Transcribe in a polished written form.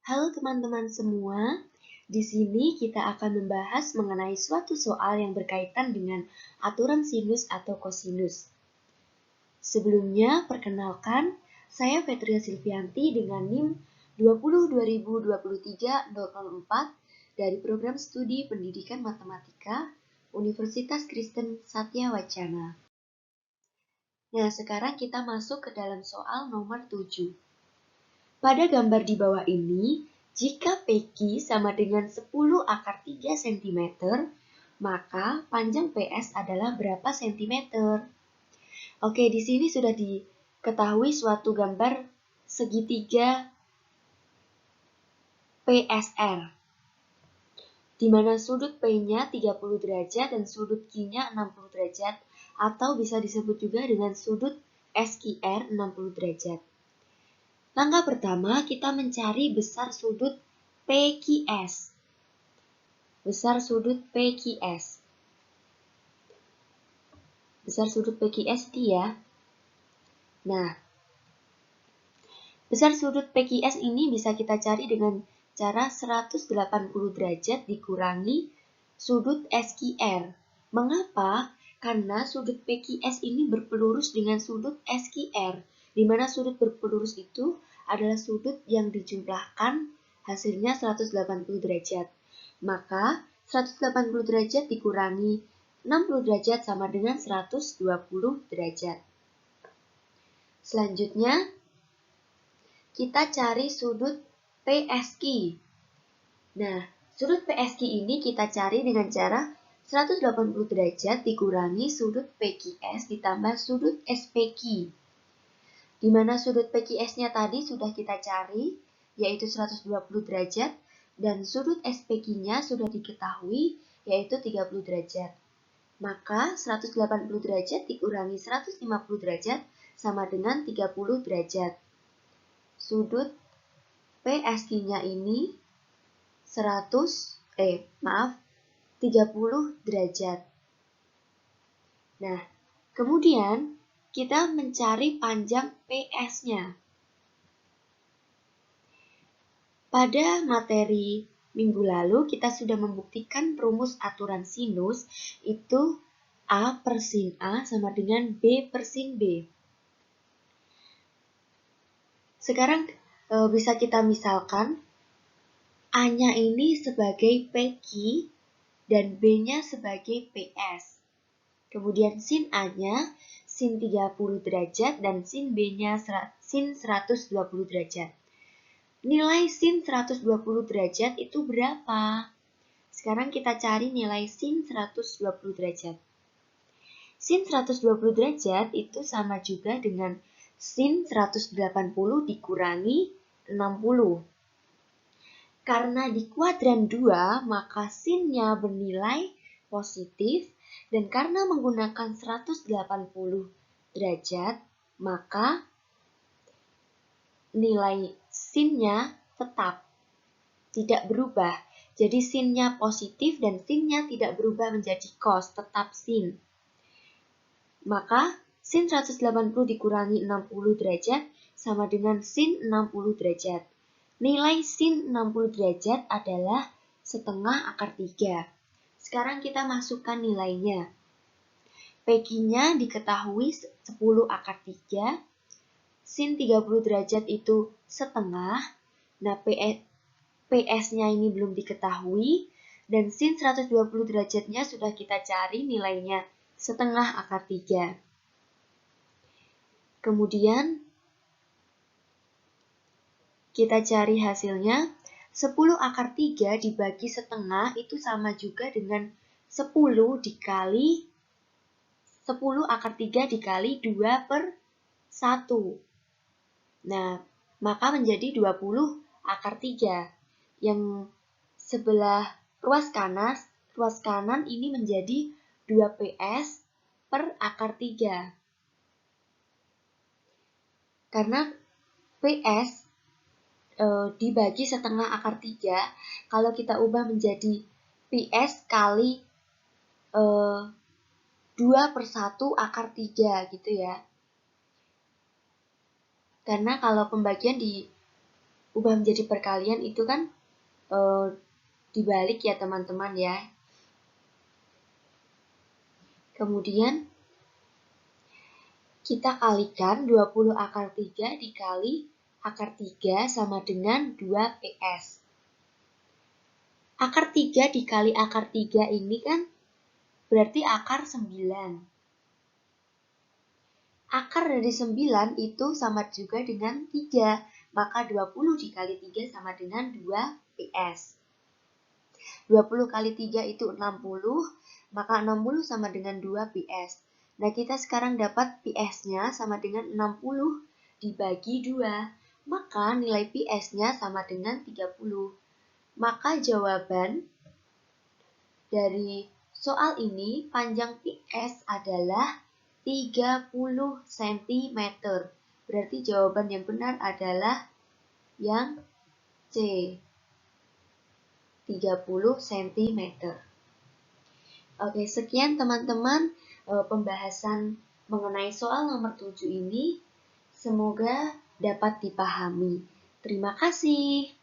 Halo teman-teman semua, di sini kita akan membahas mengenai suatu soal yang berkaitan dengan aturan sinus atau kosinus. Sebelumnya, perkenalkan, saya Fetria Silvianti dengan NIM 202023-004 dari Program Studi Pendidikan Matematika Universitas Kristen Satya Wacana. Nah, sekarang kita masuk ke dalam soal nomor 7. Pada gambar di bawah ini, jika PQ sama dengan 10 akar 3 cm, maka panjang PS adalah berapa cm? Oke, di sini sudah diketahui suatu gambar segitiga PSR, di mana sudut P-nya 30 derajat dan sudut Q-nya 60 derajat, atau bisa disebut juga dengan sudut SQR 60 derajat. Langkah pertama, kita mencari besar sudut PQS. Besar sudut PQS. Besar sudut PQS itu ya. Nah, besar sudut PQS ini bisa kita cari dengan cara 180 derajat dikurangi sudut SQR. Mengapa? Karena sudut PQS ini berpelurus dengan sudut SQR, di mana sudut berpelurus itu adalah sudut yang dijumlahkan hasilnya 180 derajat. Maka 180 derajat dikurangi 60 derajat sama dengan 120 derajat. Selanjutnya, kita cari sudut PSQ. Nah, sudut PSQ ini kita cari dengan cara 180 derajat dikurangi sudut PQS ditambah sudut SPQ. Di mana sudut PQS-nya tadi sudah kita cari, yaitu 120 derajat, dan sudut SPQ-nya sudah diketahui, yaitu 30 derajat. Maka 180 derajat dikurangi 150 derajat sama dengan 30 derajat. Sudut PSQ-nya ini 30 derajat. Nah, kemudian kita mencari panjang PS-nya. Pada materi minggu lalu kita sudah membuktikan rumus aturan sinus itu A per sin A sama dengan B per sin B. Sekarang bisa kita misalkan A-nya ini sebagai PQ dan B-nya sebagai PS. Kemudian sin A-nya sin 30 derajat dan sin B-nya sin 120 derajat. Nilai sin 120 derajat itu berapa? Sekarang kita cari nilai sin 120 derajat. Sin 120 derajat itu sama juga dengan sin 180 dikurangi 60. Karena di kuadran 2, maka sinnya bernilai positif, dan karena menggunakan 180 derajat, maka nilai sinnya tetap tidak berubah. Jadi sinnya positif dan sinnya tidak berubah menjadi cos, tetap sin. Maka sin 180 dikurangi 60 derajat sama dengan sin 60 derajat. Nilai sin 60 derajat adalah setengah akar 3. Sekarang kita masukkan nilainya. PQ-nya diketahui 10 akar 3. Sin 30 derajat itu setengah. Nah, PS-nya ini belum diketahui. Dan sin 120 derajatnya sudah kita cari nilainya setengah akar 3. Kemudian kita cari hasilnya. 10 akar 3 dibagi setengah itu sama juga dengan 10 dikali 10 akar 3 dikali 2 per 1. Nah, maka menjadi 20 akar 3. Yang sebelah ruas kanan ini menjadi 2 PS per akar 3. Karena PS dibagi setengah akar 3, kalau kita ubah menjadi PS kali 2 per 1 akar 3 gitu ya. Karena kalau pembagian ubah menjadi perkalian itu kan dibalik ya teman-teman ya. Kemudian kita kalikan 20 akar 3 dikali akar 3 sama dengan 2 PS. Akar 3 dikali akar 3 ini kan berarti akar 9. Akar dari 9 itu sama juga dengan 3, maka 20 dikali 3 sama dengan 2 PS. 20 kali 3 itu 60, maka 60 sama dengan 2 PS. Nah, kita sekarang dapat PS-nya sama dengan 60 dibagi 2. Maka nilai PS-nya sama dengan 30. Maka jawaban dari soal ini panjang PS adalah 30 cm. Berarti jawaban yang benar adalah yang C. 30 cm. Oke, sekian teman-teman pembahasan mengenai soal nomor 7 ini. Semoga dapat dipahami. Terima kasih.